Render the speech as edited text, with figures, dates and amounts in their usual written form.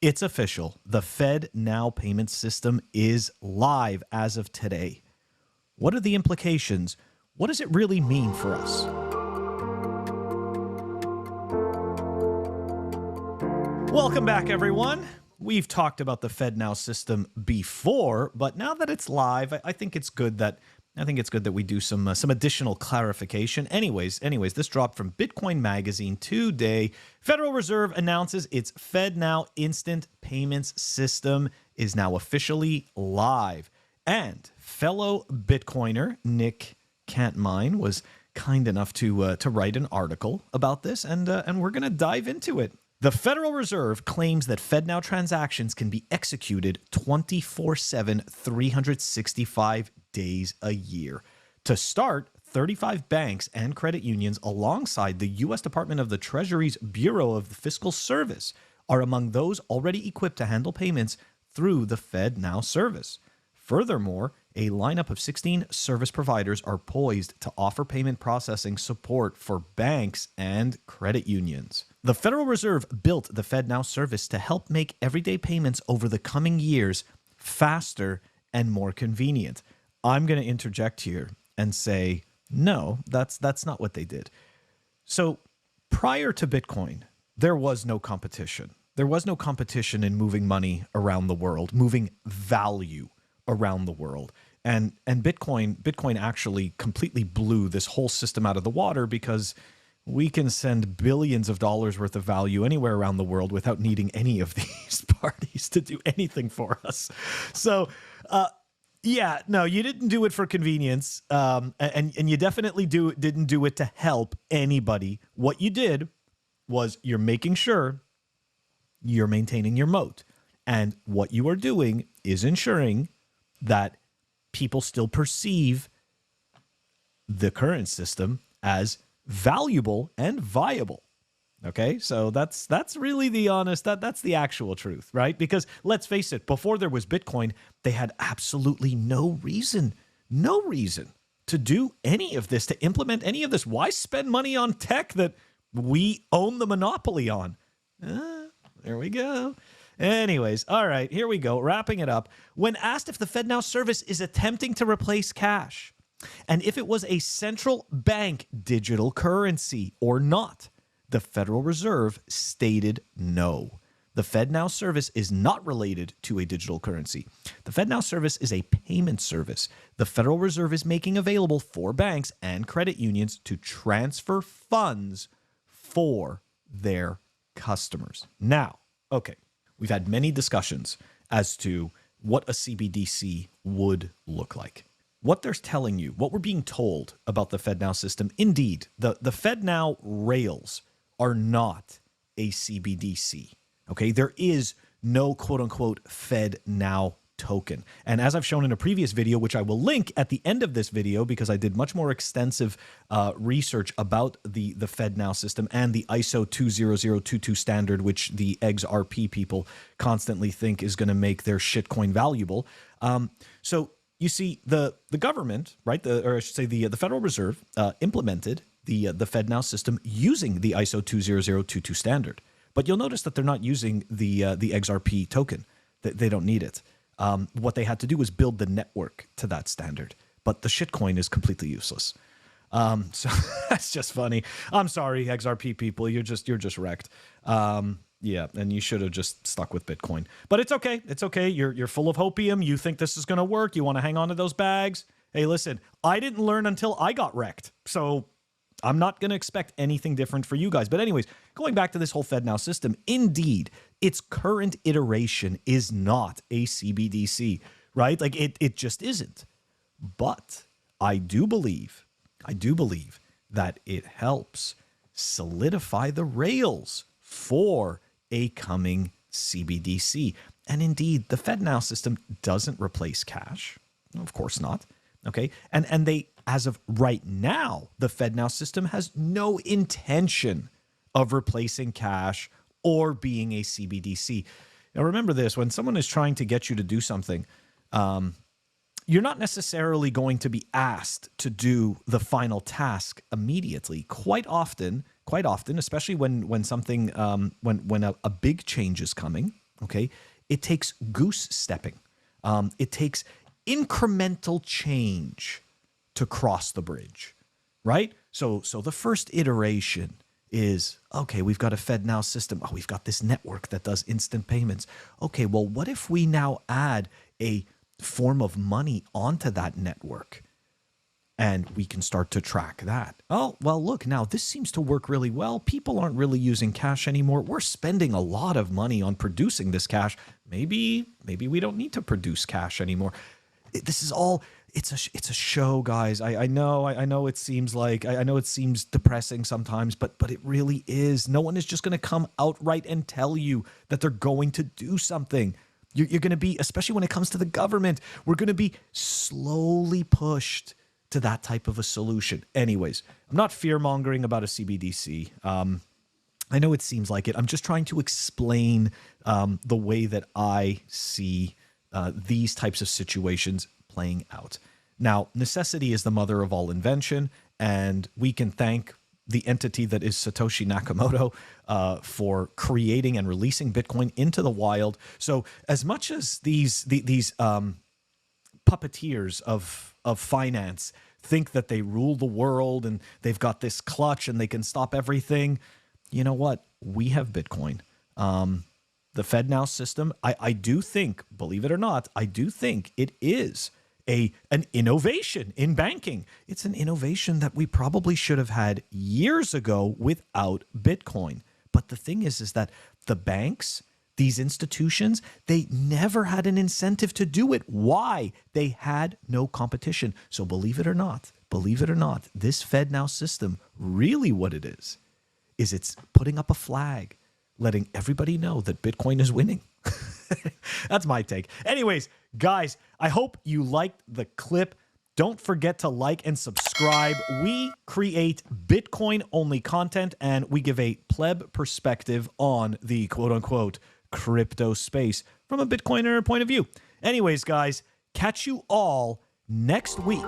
It's official. The FedNow payment system is live as of today. What are the implications? What does it really mean for us? Welcome back, everyone. We've talked about the FedNow system before, but now that it's live, I think it's good that we do some additional clarification. Anyways, this dropped from Bitcoin Magazine today. Federal Reserve announces its FedNow instant payments system is now officially live. And fellow Bitcoiner Nick Cantmine was kind enough to write an article about this, and we're going to dive into it. The Federal Reserve claims that FedNow transactions can be executed 24/7, 365 days a year. To start, 35 banks and credit unions alongside the U.S. Department of the Treasury's Bureau of the Fiscal Service are among those already equipped to handle payments through the FedNow service. Furthermore, a lineup of 16 service providers are poised to offer payment processing support for banks and credit unions. The Federal Reserve built the FedNow service to help make everyday payments over the coming years faster and more convenient. I'm going to interject here and say, no, that's not what they did. So prior to Bitcoin, there was no competition. There was no competition in moving money around the world, moving value around the world. And Bitcoin actually completely blew this whole system out of the water because we can send billions of dollars worth of value anywhere around the world without needing any of these parties to do anything for us. So, yeah, no, you didn't do it for convenience, and you definitely didn't do it to help anybody. What you did was you're making sure you're maintaining your moat. And what you are doing is ensuring that people still perceive the current system as valuable and viable. Okay, so that's really the honest, that's the actual truth, right? Because let's face it, before there was Bitcoin, they had absolutely no reason to do any of this, to implement any of this. Why spend money on tech that we own the monopoly on? There we go. Anyways, all right, here we go. Wrapping it up. When asked if the FedNow service is attempting to replace cash, and if it was a central bank digital currency or not, the Federal Reserve stated no. The FedNow service is not related to a digital currency. The FedNow service is a payment service the Federal Reserve is making available for banks and credit unions to transfer funds for their customers. Now, okay, we've had many discussions as to what a CBDC would look like. What they're telling you, what we're being told about the FedNow system, indeed, the FedNow rails are not a CBDC. Okay, there is no quote-unquote FedNow token. And as I've shown in a previous video, which I will link at the end of this video because I did much more extensive research about the FedNow system and the ISO 20022 standard, which the XRP people constantly think is going to make their shitcoin valuable. So you see, the government, right, or I should say the Federal Reserve implemented the FedNow system using the ISO 20022 standard. But you'll notice that they're not using the XRP token. They don't need it. What they had to do was build the network to that standard. But the shitcoin is completely useless. So that's just funny. I'm sorry, XRP people. You're just wrecked. Yeah, and you should have just stuck with Bitcoin. But it's okay. It's okay. You're full of hopium. You think this is going to work. You want to hang on to those bags. Hey, listen, I didn't learn until I got wrecked. So I'm not going to expect anything different for you guys. But anyways, going back to this whole FedNow system, indeed, its current iteration is not a CBDC, right? Like it just isn't. But I do believe that it helps solidify the rails for a coming CBDC. And indeed, the FedNow system doesn't replace cash. Of course not. Okay. And they, as of right now, the FedNow system has no intention of replacing cash or being a CBDC. Now, remember this, when someone is trying to get you to do something, you're not necessarily going to be asked to do the final task immediately. Quite often, especially when something, when a big change is coming, okay? It takes goose stepping. It takes incremental change to cross the bridge, right? So the first iteration is, okay, we've got a FedNow system. Oh, we've got this network that does instant payments. Okay, well, what if we now add a form of money onto that network? And we can start to track that. Oh, well, look, now this seems to work really well. People aren't really using cash anymore. We're spending a lot of money on producing this cash. Maybe we don't need to produce cash anymore. This is all, it's a show, guys. I know it seems like, I know it seems depressing sometimes, but it really is. No one is just going to come outright and tell you that they're going to do something. You're going to be, especially when it comes to the government, we're going to be slowly pushed to that type of a solution. Anyways, I'm not fear-mongering about a CBDC. I know it seems like it. I'm just trying to explain the way that I see these types of situations playing out. Now, necessity is the mother of all invention, and we can thank the entity that is Satoshi Nakamoto for creating and releasing Bitcoin into the wild. So as much as these puppeteers of finance think that they rule the world and they've got this clutch and they can stop everything, you know what? We have Bitcoin. The FedNow system, I do think, believe it or not, I do think it is an innovation in banking. It's an innovation that we probably should have had years ago without Bitcoin. But the thing is that the banks, these institutions, they never had an incentive to do it. Why? They had no competition. So believe it or not, this FedNow system, really what it is it's putting up a flag, letting everybody know that Bitcoin is winning. That's my take. Anyways, guys, I hope you liked the clip. Don't forget to like and subscribe. We create Bitcoin-only content, and we give a pleb perspective on the quote-unquote crypto space from a Bitcoiner point of view. Anyways, guys, catch you all next week.